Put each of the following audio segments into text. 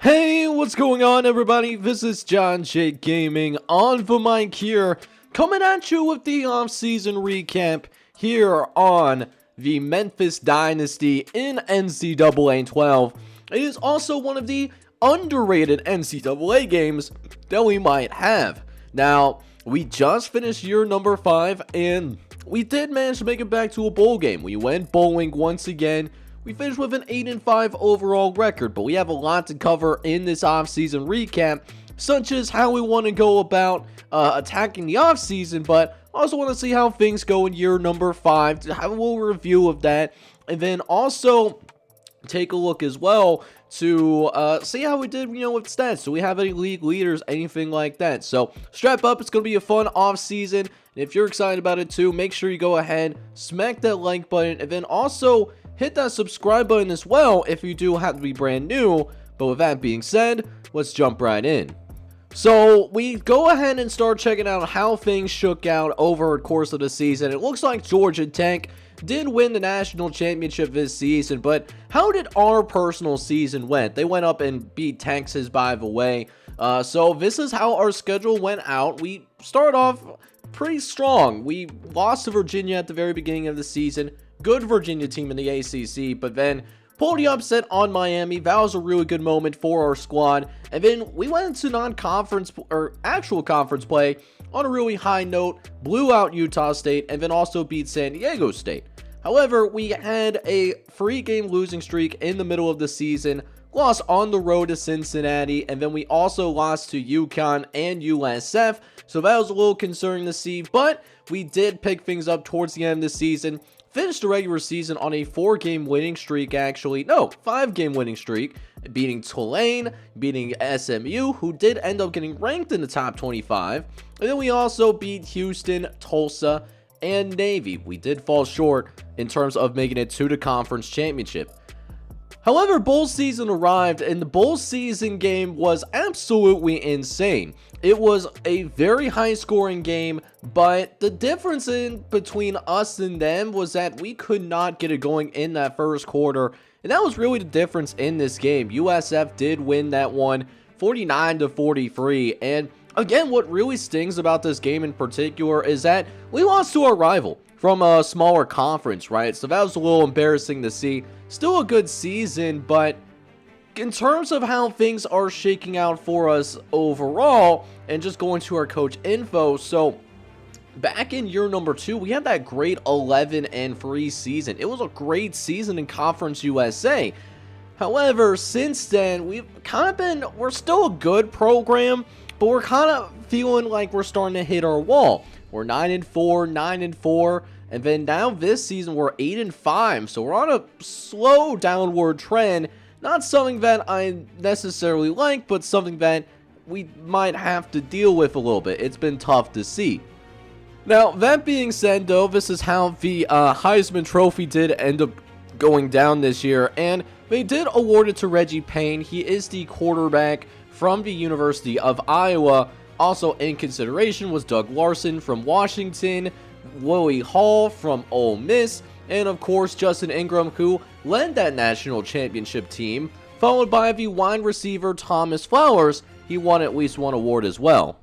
Hey, what's going on, everybody? This is John J Gaming on the mic here, coming at you with the off-season recap here on the Memphis Dynasty in NCAA 12. It is also one of the underrated NCAA games that we might have. Now, we just finished year number 5, and we did manage to make it back to a bowl game. We went bowling once again. We finished with an 8-5 overall record, but we have a lot to cover in this offseason recap, such as how we want to go about attacking the offseason, but also want to see how things go in year number 5, to have a little review of that, and then also take a look as well to see how we did, with stats. Do we have any league leaders, anything like that? So strap up, it's going to be a fun offseason, and if you're excited about it too, make sure you go ahead, smack that like button, and then also hit that subscribe button as well if you do have to be brand new. But with that being said, let's jump right in. So we go ahead and start checking out how things shook out over the course of the season. It looks like Georgia Tech did win the national championship this season, but how did our personal season went? They went up and beat Texas, by the way. So this is how our schedule went out. We start off pretty strong. We lost to Virginia at the very beginning of the season. Good Virginia team in the ACC, but then pulled the upset on Miami. That was a really good moment for our squad. And then we went into non-conference or actual conference play on a really high note, blew out Utah State, and then also beat San Diego State. However, we had a 3-game losing streak in the middle of the season, lost on the road to Cincinnati, and then we also lost to UConn and USF. So that was a little concerning to see, but we did pick things up towards the end of the season. Finished the regular season on a 4-game winning streak, 5-game winning streak, beating Tulane, beating SMU, who did end up getting ranked in the top 25, and then we also beat Houston, Tulsa, and Navy. We did fall short in terms of making it to the conference championship. However, bowl season arrived, and the bowl season game was absolutely insane. It was a very high-scoring game, but the difference between us and them was that we could not get it going in that first quarter, and that was really the difference in this game. USF did win that one, 49-43, and again, what really stings about this game in particular is that we lost to our rival from a smaller conference, right? So that was a little embarrassing to see. Still a good season, but in terms of how things are shaking out for us overall, and just going to our coach info, so back in year number 2, we had that great 11-3 season. It was a great season in Conference USA. However, since then, we're still a good program, but we're kind of feeling like we're starting to hit our wall. We're 9-4, 9-4, and then now this season we're 8-5, so we're on a slow downward trend. Not something that I necessarily like, but something that we might have to deal with a little bit. It's been tough to see. Now, that being said, though, this is how the Heisman Trophy did end up going down this year, and they did award it to Reggie Payne. He is the quarterback from the University of Iowa. Also in consideration was Doug Larson from Washington, Willie Hall from Ole Miss, and of course Justin Ingram, who led that national championship team, followed by the wide receiver Thomas Flowers. He won at least one award as well.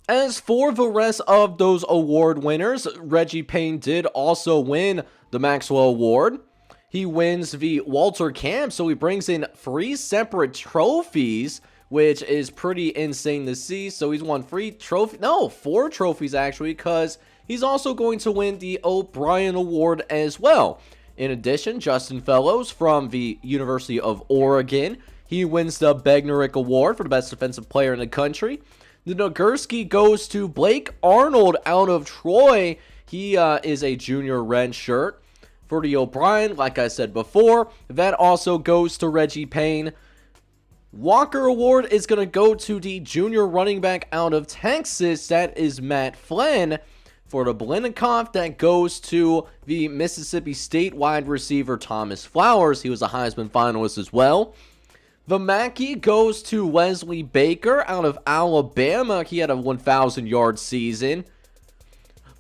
As for the rest of those award winners, Reggie Payne did also win the Maxwell Award. He wins the Walter Camp, so he brings in 3 separate trophies, which is pretty insane to see. So he's won 4 trophies actually, because he's also going to win the O'Brien Award as well. In addition, Justin Fellows from the University of Oregon, he wins the Bednarik Award for the best defensive player in the country. The Nagurski goes to Blake Arnold out of Troy. He is a junior red shirt. For the O'Brien, like I said before, that also goes to Reggie Payne. Walker Award is going to go to the junior running back out of Texas. That is Matt Flynn. For the Blinikoff, that goes to the Mississippi State wide receiver Thomas Flowers. He was a Heisman finalist as well. The Mackey goes to Wesley Baker out of Alabama. He had a 1,000-yard season.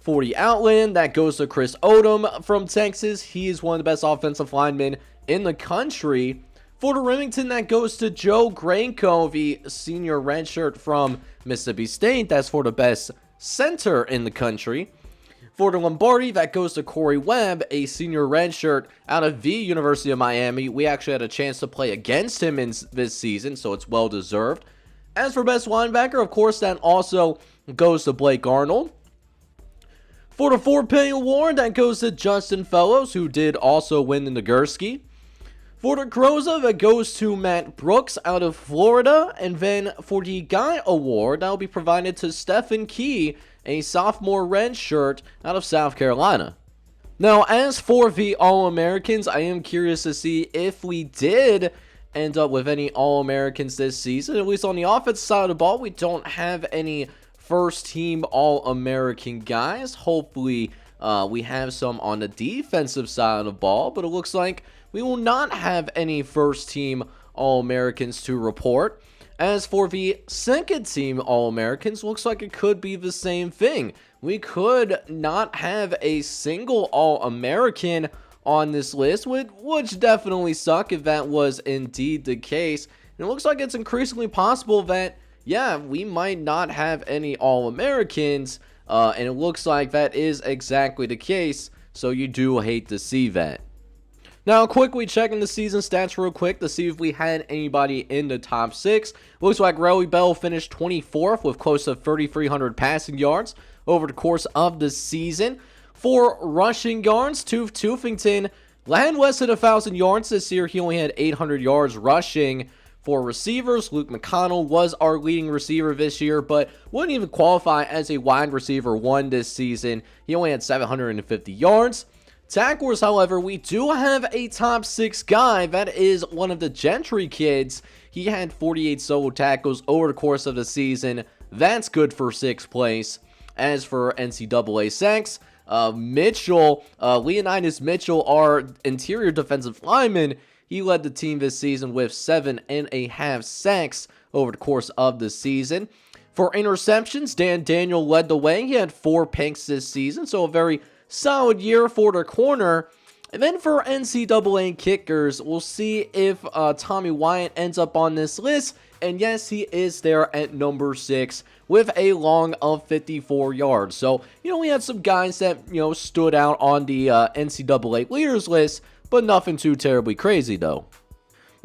For the Outland, that goes to Chris Odom from Texas. He is one of the best offensive linemen in the country. For the Remington, that goes to Joe Granco, the senior redshirt from Mississippi State. That's for the best center in the country. For the Lombardi, that goes to Corey Webb, a senior redshirt out of the University of Miami. We actually had a chance to play against him in this season, so it's well deserved. As for best linebacker, of course, that also goes to Blake Arnold. For the Fort Payne Award, that goes to Justin Fellows, who did also win the Nagurski. For the Croza, that goes to Matt Brooks out of Florida. And then for the Guy Award, that will be provided to Stephen Key, a sophomore redshirt out of South Carolina. Now, as for the All-Americans, I am curious to see if we did end up with any All-Americans this season. At least on the offensive side of the ball, we don't have any first-team All-American guys. Hopefully, we have some on the defensive side of the ball, but it looks like we will not have any first-team All-Americans to report. As for the second-team All-Americans, looks like it could be the same thing. We could not have a single All-American on this list, which definitely suck if that was indeed the case. And it looks like it's increasingly possible that, yeah, we might not have any All-Americans, and it looks like that is exactly the case, so you do hate to see that. Now, quickly checking the season stats real quick to see if we had anybody in the top 6. Looks like Relly Bell finished 24th with close to 3,300 passing yards over the course of the season. For rushing yards, Tufington land less than 1,000 yards this year. He only had 800 yards rushing. For receivers, Luke McConnell was our leading receiver this year, but wouldn't even qualify as a wide receiver 1 this season. He only had 750 yards. Tacklers, however, we do have a top 6 guy. That is one of the Gentry kids. He had 48 solo tackles over the course of the season. That's good for 6th place. As for NCAA sacks, Leonidas Mitchell, our interior defensive lineman, he led the team this season with 7.5 sacks over the course of the season. For interceptions, Dan Daniel led the way. He had 4 picks this season, so a very solid year for the corner. And then for NCAA kickers, we'll see if Tommy Wyatt ends up on this list. And yes, he is there at number 6 with a long of 54 yards. So, we had some guys that, stood out on the NCAA leaders list, but nothing too terribly crazy though.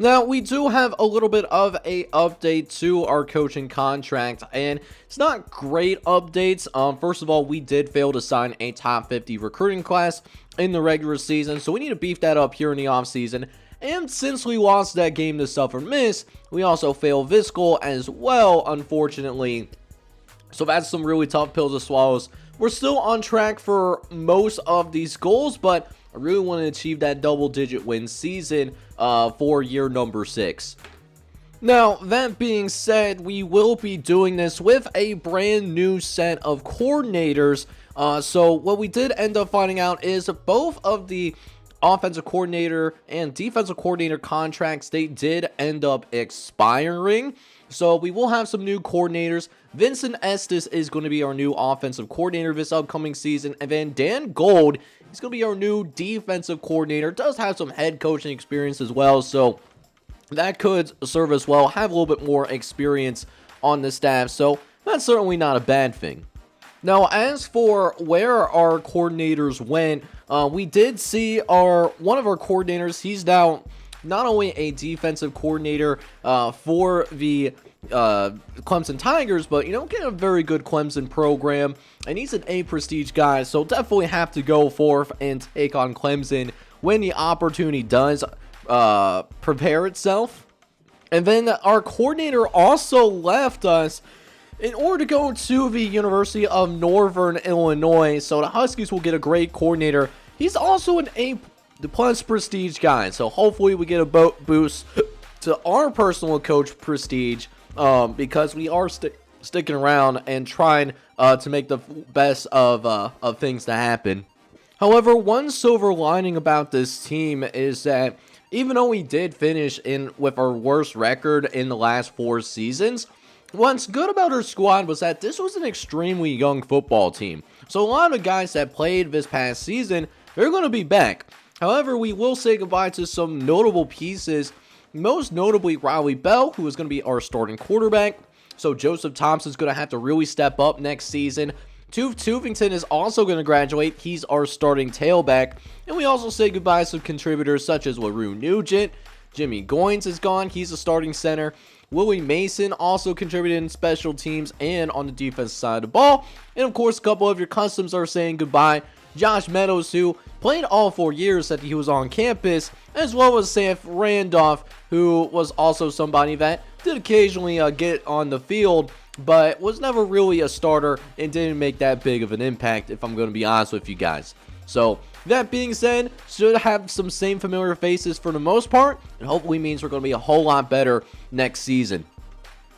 Now, we do have a little bit of a update to our coaching contract, and it's not great updates. First of all, we did fail to sign a top 50 recruiting class in the regular season, so we need to beef that up here in the offseason. And since we lost that game to Southern Miss, we also failed this goal as well, unfortunately. So that's some really tough pills to swallow. We're still on track for most of these goals, but I really want to achieve that double-digit win season for year number 6. Now, that being said, we will be doing this with a brand new set of coordinators. So what we did end up finding out is both of the offensive coordinator and defensive coordinator contracts, they did end up expiring. So we will have some new coordinators. Vincent Estes is going to be our new offensive coordinator this upcoming season. And then Dan Gold, he's going to be our new defensive coordinator. Does have some head coaching experience as well, so that could serve us well. Have a little bit more experience on the staff, so that's certainly not a bad thing. Now, as for where our coordinators went, we did see one of our coordinators. He's now not only a defensive coordinator for the Clemson Tigers, but get a very good Clemson program, and he's an A prestige guy, so definitely have to go forth and take on Clemson when the opportunity does prepare itself. And then our coordinator also left us in order to go to the University of Northern Illinois, so the Huskies will get a great coordinator. He's also an A plus prestige guy, so hopefully we get a boost to our personal coach prestige, because we are sticking around and trying to make the best of things to happen. However, one silver lining about this team is that even though we did finish with our worst record in the last 4 seasons, what's good about our squad was that this was an extremely young football team. So a lot of the guys that played this past season, they're going to be back. However, we will say goodbye to some notable pieces most notably Riley Bell, who is going to be our starting quarterback. So Joseph Thompson's going to have to really step up next season. Tuvington is also going to graduate. He's our starting tailback. And we also say goodbye to some contributors such as LaRue Nugent. Jimmy Goins is gone. He's a starting center. Willie Mason also contributed in special teams and on the defensive side of the ball. And of course, a couple of your customs are saying goodbye. Josh Meadows, who played all 4 years that he was on campus, as well as Sam Randolph, who was also somebody that did occasionally get on the field, but was never really a starter and didn't make that big of an impact, if I'm going to be honest with you guys. So, that being said, should have some same familiar faces for the most part, and hopefully means we're going to be a whole lot better next season.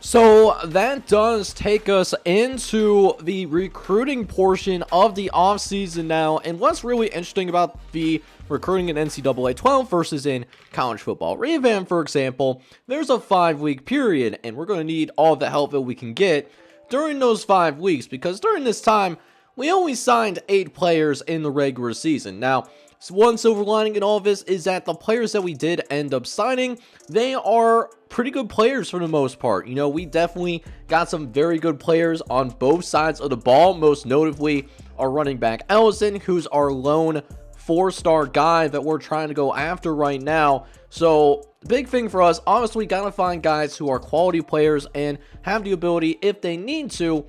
So that does take us into the recruiting portion of the offseason now. And what's really interesting about the recruiting in NCAA 12 versus in college football revamp, for example, there's a 5-week period, and we're going to need all the help that we can get during those 5 weeks, because during this time, we only signed 8 players in the regular season. Now, one silver lining in all of this is that the players that we did end up signing, they are pretty good players for the most part. You know, we definitely got some very good players on both sides of the ball, most notably our running back Ellison, who's our lone 4-star guy that we're trying to go after right now. So, the big thing for us, honestly, gotta find guys who are quality players and have the ability, if they need to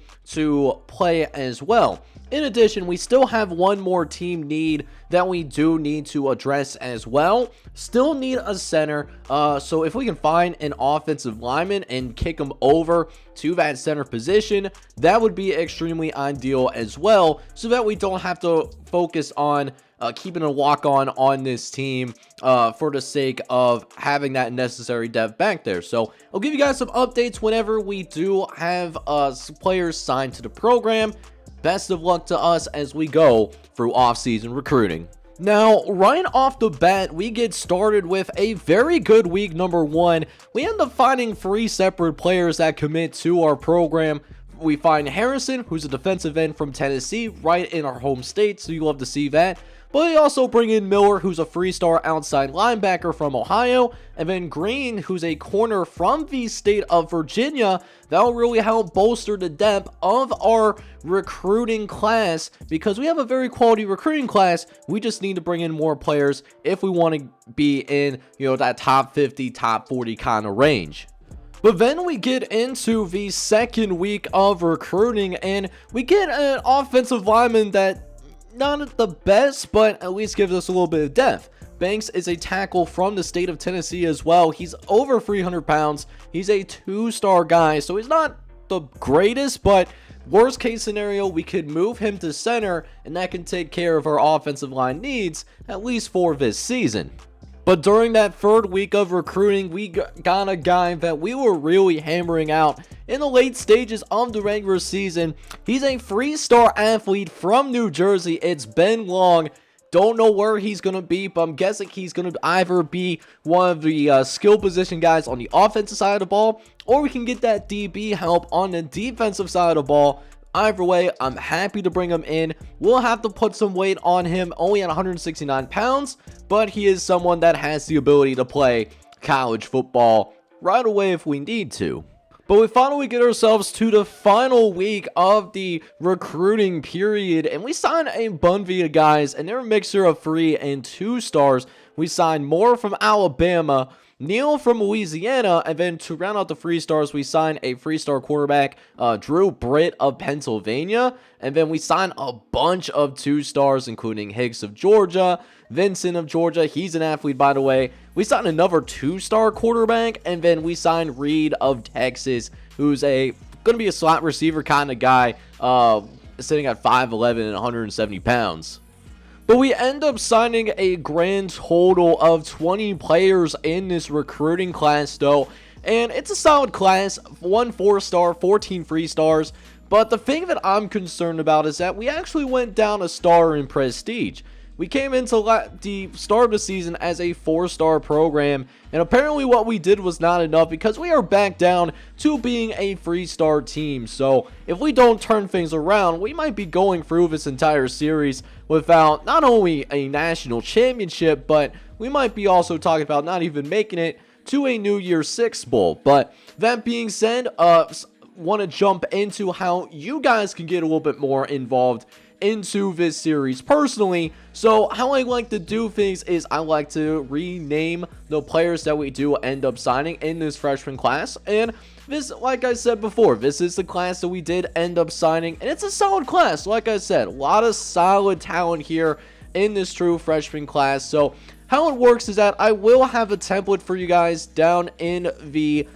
play as well. In addition, we still have one more team need that we do need to address as well. Still need a center, so if we can find an offensive lineman and kick him over to that center position, that would be extremely ideal as well, so that we don't have to focus on keeping a walk-on this team for the sake of having that necessary depth back there. So I'll give you guys some updates whenever we do have some players signed to the program. Best of luck to us as we go through off-season recruiting. Now, right off the bat, we get started with a very good week number 1. We end up finding 3 separate players that commit to our program. We find Harrison, who's a defensive end from Tennessee, right in our home state, so you love to see that. But we also bring in Miller, who's a 3-star outside linebacker from Ohio, and then Green, who's a corner from the state of Virginia. That'll really help bolster the depth of our recruiting class, because we have a very quality recruiting class. We just need to bring in more players if we want to be in, you know, that top 50, top 40 kind of range. But then we get into the second week of recruiting, and we get an offensive lineman that not the best, but at least gives us a little bit of depth. Banks is a tackle from the state of Tennessee as well. He's over 300 pounds. He's a 2-star guy, so he's not the greatest, but worst case scenario, we could move him to center, and that can take care of our offensive line needs, at least for this season. But during that third week of recruiting, we got a guy that we were really hammering out in the late stages of the regular season. He's a 3-star athlete from New Jersey. It's Ben Long. Don't know where he's going to be, but I'm guessing he's going to either be one of the skill position guys on the offensive side of the ball, or we can get that DB help on the defensive side of the ball. Either way, I'm happy to bring him in. We'll have to put some weight on him, only at 169 pounds, but he is someone that has the ability to play college football right away if we need to. But we finally get ourselves to the final week of the recruiting period, and we signed a bunch of guys, and they're a mixture of 3 and 2 stars. We signed Moore from Alabama, Neal from Louisiana, and then to round out the 3 stars, we signed a 3-star quarterback, Drew Britt of Pennsylvania, and then we signed a bunch of 2 stars, including Higgs of Georgia, Vincent of Georgia. He's an athlete, by the way. We signed another 2-star quarterback, and then we signed Reed of Texas, who's going to be a slot receiver kind of guy, sitting at 5'11 and 170 pounds. But we end up signing a grand total of 20 players in this recruiting class, though. And it's a solid class, 1 4-star, 14 3 stars. But the thing that I'm concerned about is that we actually went down a star in prestige. We came into the start of the season as a 4-star program, and apparently what we did was not enough, because we are back down to being a 3-star team. So if we don't turn things around, we might be going through this entire series without not only a national championship, but we might be also talking about not even making it to a New Year's Six Bowl. But that being said, want to jump into how you guys can get a little bit more involved into this series personally. So how I like to do things is I like to rename the players that we do end up signing in this freshman class. And this, like I said before, this is the class that we did end up signing, and it's a solid class. Like I said, a lot of solid talent here in this true freshman class. So how it works is that I will have a template for you guys down in the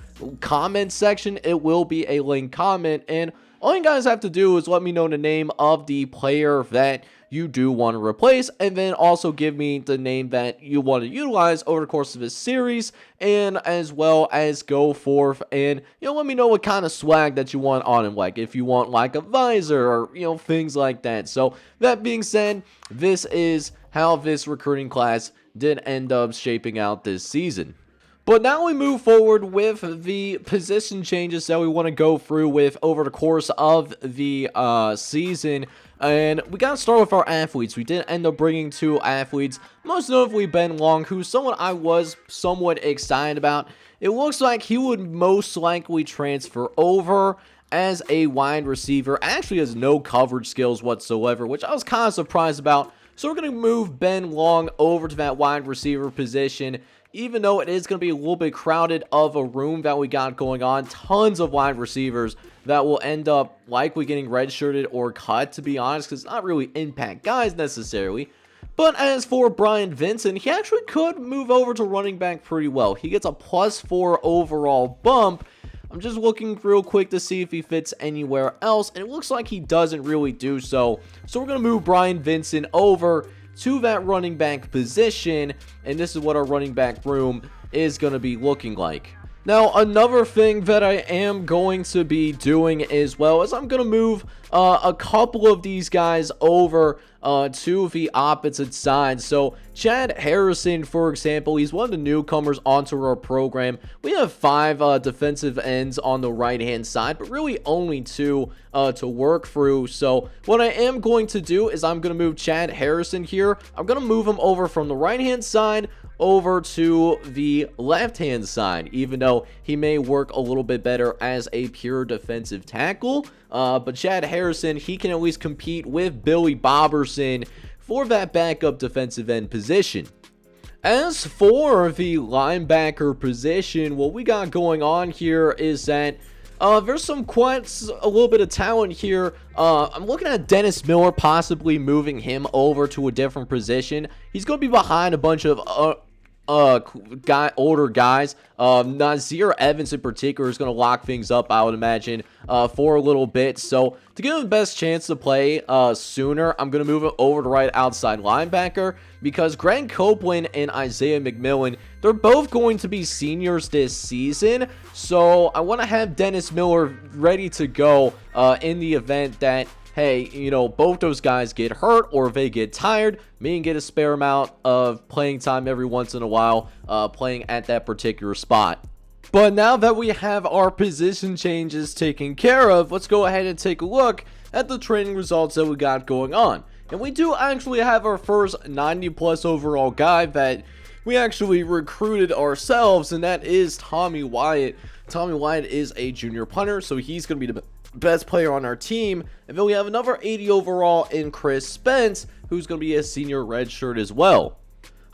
comment section. It will be a link comment, and all you guys have to do is let me know the name of the player that you do want to replace, and then also give me the name that you want to utilize over the course of this series, and as well as go forth and, let me know what kind of swag that you want on him, like if you want like a visor or, things like that. So that being said, this is how this recruiting class did end up shaping out this season. But now we move forward with the position changes that we want to go through with over the course of the season. And we got to start with our athletes. We did end up bringing 2 athletes, most notably Ben Long, who's someone I was somewhat excited about. It looks like he would most likely transfer over as a wide receiver. Actually has no coverage skills whatsoever, which I was kind of surprised about. So we're going to move Ben Long over to that wide receiver position. Even though it is going to be a little bit crowded of a room that we got going on, tons of wide receivers that will end up likely getting redshirted or cut, to be honest, because it's not really impact guys necessarily. But as for Brian Vincent, he actually could move over to running back pretty well. He gets a +4 overall bump. I'm just looking real quick to see if he fits anywhere else, and it looks like he doesn't really do so. So we're going to move Brian Vincent over to that running back position, and this is what our running back room is going to be looking like. Now, another thing that I am going to be doing as well is I'm going to move a couple of these guys over to the opposite side. So Chad Harrison, for example, he's one of the newcomers onto our program. We have 5 defensive ends on the right-hand side, but really only 2 to work through. So what I am going to do is I'm going to move Chad Harrison here. I'm going to move him over from the right-hand side over to the left-hand side, even though he may work a little bit better as a pure defensive tackle. But Chad Harrison, he can at least compete with Billy Boberson for that backup defensive end position. As for the linebacker position, what we got going on here is that there's quite a little bit of talent here. I'm looking at Dennis Miller, possibly moving him over to a different position. He's going to be behind a bunch of older guys. Nazir Evans in particular is going to lock things up, I would imagine, for a little bit. So to give him the best chance to play sooner, I'm going to move him over to right outside linebacker, because Greg Copeland and Isaiah McMillan, they're both going to be seniors this season. So I want to have Dennis Miller ready to go in the event that, hey, both those guys get hurt or they get tired, me and get a spare amount of playing time every once in a while playing at that particular spot. But now that we have our position changes taken care of, let's go ahead and take a look at the training results that we got going on. And we do actually have our first 90+ overall guy that we actually recruited ourselves, and that is Tommy Wyatt. Tommy Wyatt is a junior punter, so he's going to be the best player on our team. And then we have another 80 overall in Chris Spence, who's going to be a senior redshirt as well.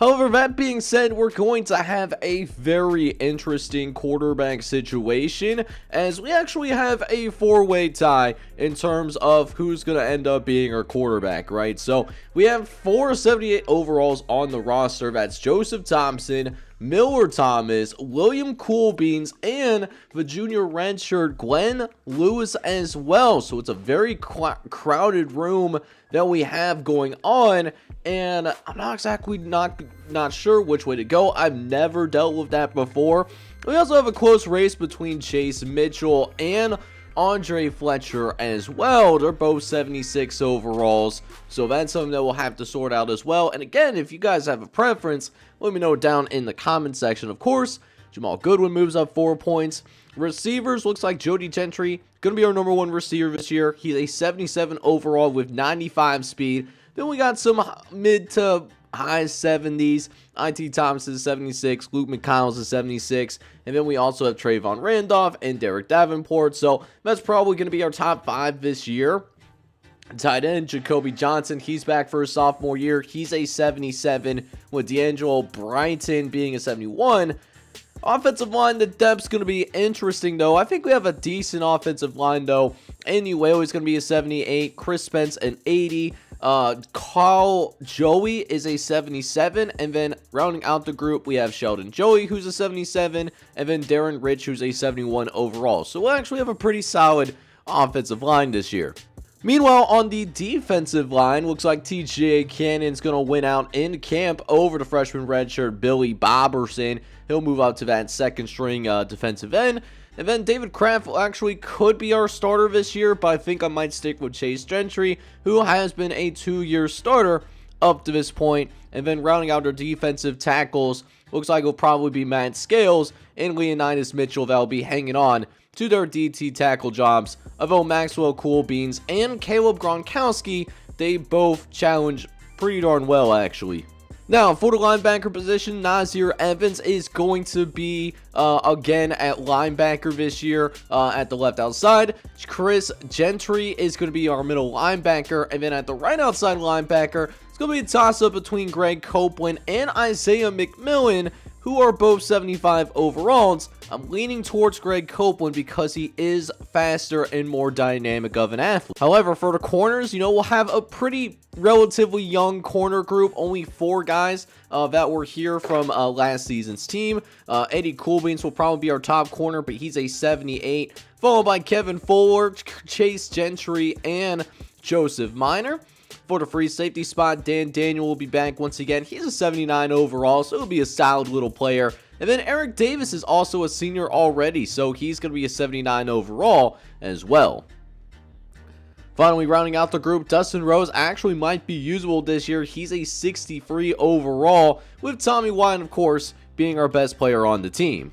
However, that being said, we're going to have a very interesting quarterback situation, as we actually have a 4-way tie in terms of who's going to end up being our quarterback, right? So we have 478 overalls on the roster. That's Joseph Thompson, Miller Thomas, William Coolbeans, and the junior redshirt Glenn Lewis as well. So it's a very crowded room that we have going on, and I'm not exactly not sure which way to go. I've never dealt with that before. We also have a close race between Chase Mitchell and Andre Fletcher as well. They're both 76 overalls, so that's something that we'll have to sort out as well. And again, if you guys have a preference, let me know down in the comment section. Of course, Jamal Goodwin moves up 4 points. Receivers, looks like Jody Gentry going to be our number 1 receiver this year. He's a 77 overall with 95 speed. Then we got some mid to high 70s. IT Thompson is 76, Luke McConnell's is 76, and then we also have Trayvon Randolph and Derek Davenport. So that's probably going to be our top 5 this year. Tight end, Jacoby Johnson, he's back for his sophomore year. He's a 77, with D'Angelo Brighton being a 71. Offensive line, the depth's going to be interesting, though. I think we have a decent offensive line, though. Anyway, is going to be a 78. Chris Spence, an 80. Carl Joey is a 77. And then rounding out the group, we have Sheldon Joey, who's a 77. And then Darren Rich, who's a 71 overall. So we'll actually have a pretty solid offensive line this year. Meanwhile, on the defensive line, looks like TJ Cannon's going to win out in camp over the freshman redshirt Billy Boberson. He'll move out to that second string defensive end. And then David Kraft actually could be our starter this year, but I think I might stick with Chase Gentry, who has been a 2-year starter up to this point. And then rounding out our defensive tackles, looks like it'll probably be Matt Scales and Leonidas Mitchell that'll be hanging on to their DT tackle jobs. Although Maxwell Coolbeans and Caleb Gronkowski, they both challenge pretty darn well, actually. Now, for the linebacker position, Nazir Evans is going to be, again, at linebacker this year at the left outside. Chris Gentry is going to be our middle linebacker. And then at the right outside linebacker, it's going to be a toss-up between Greg Copeland and Isaiah McMillan, who are both 75 overalls. I'm leaning towards Greg Copeland because he is faster and more dynamic of an athlete. However, for the corners, we'll have a pretty relatively young corner group. Only 4 guys that were here from last season's team. Eddie Coolbeans will probably be our top corner, but he's a 78. Followed by Kevin Fuller, Chase Gentry, and Joseph Minor. For the free safety spot, Dan Daniel will be back once again. He's a 79 overall, so he'll be a solid little player. And then Eric Davis is also a senior already, so he's going to be a 79 overall as well. Finally, rounding out the group, Dustin Rose actually might be usable this year. He's a 63 overall, with Tommy Wine, of course, being our best player on the team.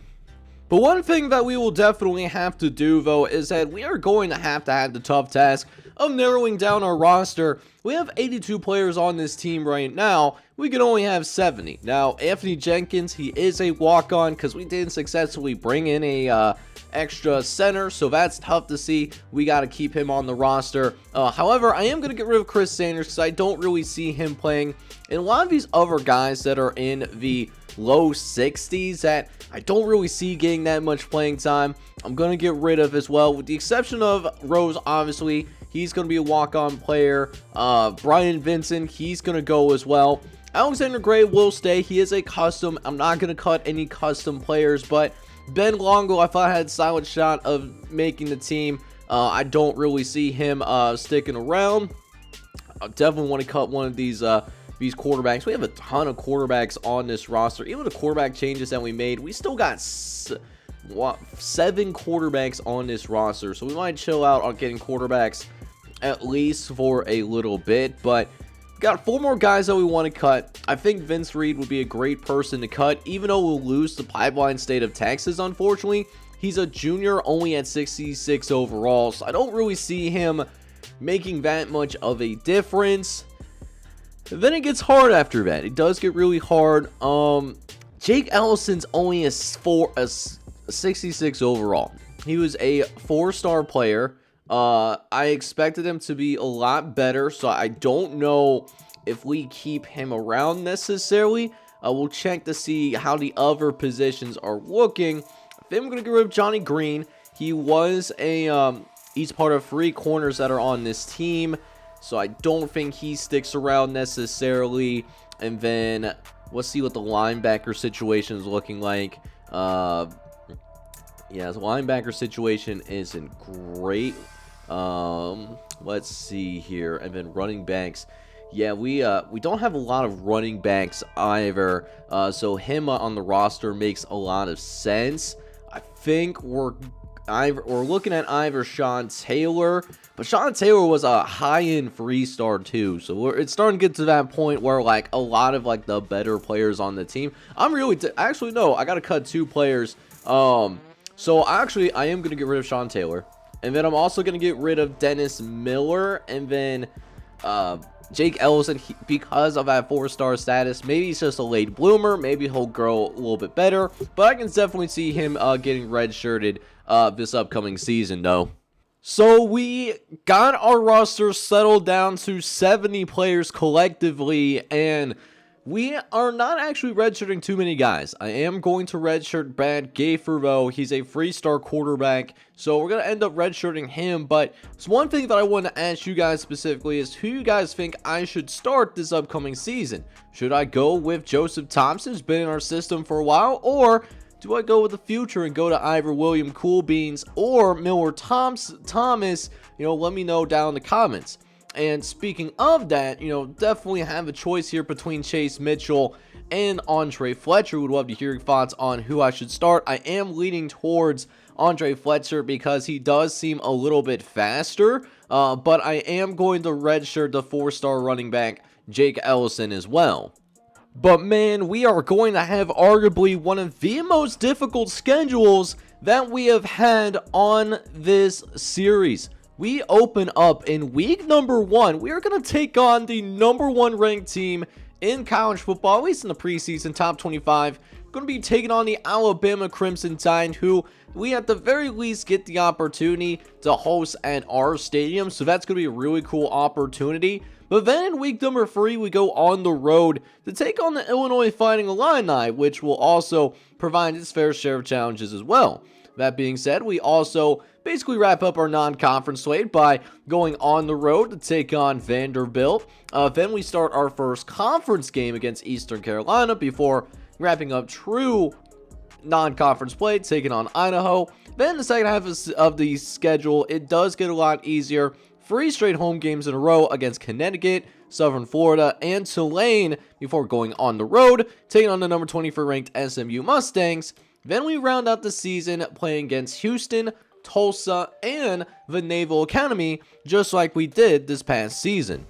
But one thing that we will definitely have to do, though, is that we are going to have the tough task of narrowing down our roster. We have 82 players on this team right now. We can only have 70. Now, Anthony Jenkins, he is a walk-on because we didn't successfully bring in a extra center, so that's tough to see. We got to keep him on the roster. However, I am going to get rid of Chris Sanders because I don't really see him playing. And a lot of these other guys that are in the low 60s that I don't really see getting that much playing time, I'm going to get rid of as well, with the exception of Rose. Obviously, he's going to be a walk-on player. Brian Vincent, he's going to go as well. Alexander Gray will stay. He is a custom. I'm not going to cut any custom players, but Ben Longo, I thought, had a solid shot of making the team. I don't really see him sticking around. I definitely want to cut one of these quarterbacks. We have a ton of quarterbacks on this roster. Even the quarterback changes that we made, we still got 7 quarterbacks on this roster. So we might chill out on getting quarterbacks at least for a little bit. But got 4 more guys that we want to cut. I think Vince Reed would be a great person to cut, even though we'll lose to Pipeline State of Texas, unfortunately. He's a junior, only at 66 overall, so I don't really see him making that much of a difference. Then it gets hard after that. It does get really hard. Jake Ellison's only a 66 overall. He was a 4-star player. I expected him to be a lot better, so I don't know if we keep him around necessarily. We'll check to see how the other positions are looking. I think I'm going to get rid of Johnny Green. He was he's part of 3 corners that are on this team, so I don't think he sticks around necessarily. And then let's see what the linebacker situation is looking like. Yeah, the linebacker situation isn't great. Let's see here. And then running backs. Yeah, we don't have a lot of running backs either. So him on the roster makes a lot of sense. I think we're looking at either Sean Taylor, but Sean Taylor was a high-end 3-star too. So it's starting to get to that point where like a lot of like the better players on the team. I'm really actually no, I got to cut 2 players. So actually, I am going to get rid of Sean Taylor. And then I'm also going to get rid of Dennis Miller. And then Jake Ellison, because of that 4-star status, maybe he's just a late bloomer. Maybe he'll grow a little bit better. But I can definitely see him getting redshirted this upcoming season, though. So we got our roster settled down to 70 players collectively, and we are not actually redshirting too many guys. I am going to redshirt Brad Gafer, though. He's a 3-star quarterback, so we're going to end up redshirting him. But it's one thing that I want to ask you guys specifically is who you guys think I should start this upcoming season. Should I go with Joseph Thompson, who's been in our system for a while, or do I go with the future and go to either William Coolbeans or Miller Thomas? Let me know down in the comments. And speaking of that, definitely have a choice here between Chase Mitchell and Andre Fletcher. Would love to hear your thoughts on who I should start. I am leaning towards Andre Fletcher because he does seem a little bit faster, but I am going to redshirt the 4-star running back Jake Ellison as well. But man, we are going to have arguably one of the most difficult schedules that we have had on this series. We open up in week number 1. We are going to take on the number 1 ranked team in college football, at least in the preseason, top 25. Going to be taking on the Alabama Crimson Tide, who we at the very least get the opportunity to host at our stadium. So that's going to be a really cool opportunity. But then in week number 3, we go on the road to take on the Illinois Fighting Illini, which will also provide its fair share of challenges as well. That being said, we also basically wrap up our non-conference slate by going on the road to take on Vanderbilt. Then we start our first conference game against Eastern Carolina before wrapping up true non-conference play, taking on Idaho. Then the second half of the schedule, it does get a lot easier. 3 straight home games in a row against Connecticut, Southern Florida, and Tulane before going on the road, taking on the number 24 ranked SMU Mustangs. Then we round out the season playing against Houston, Tulsa, and the Naval Academy, just like we did this past season.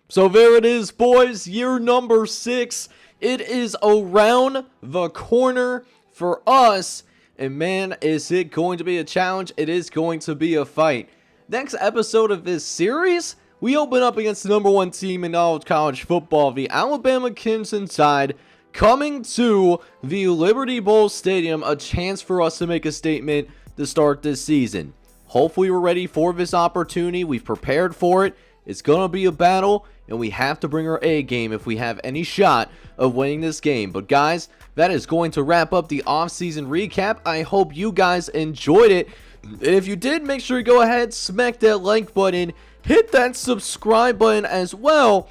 So there it is, boys, year number 6. It is around the corner for us, and man, is it going to be a challenge. It is going to be a fight. Next episode of this series, we open up against the number 1 team in all of college football, the Alabama Crimson Tide, coming to the Liberty Bowl Stadium, a chance for us to make a statement to start this season. Hopefully we're ready for this opportunity. We've prepared for it. It's going to be a battle, and we have to bring our A game if we have any shot of winning this game. But guys, that is going to wrap up the offseason recap. I hope you guys enjoyed it. And if you did, make sure you go ahead, smack that like button, hit that subscribe button as well.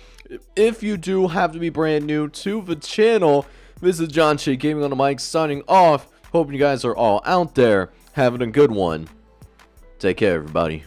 If you do have to be brand new to the channel, this is John Shea Gaming on the mic signing off. Hoping you guys are all out there having a good one. Take care, everybody.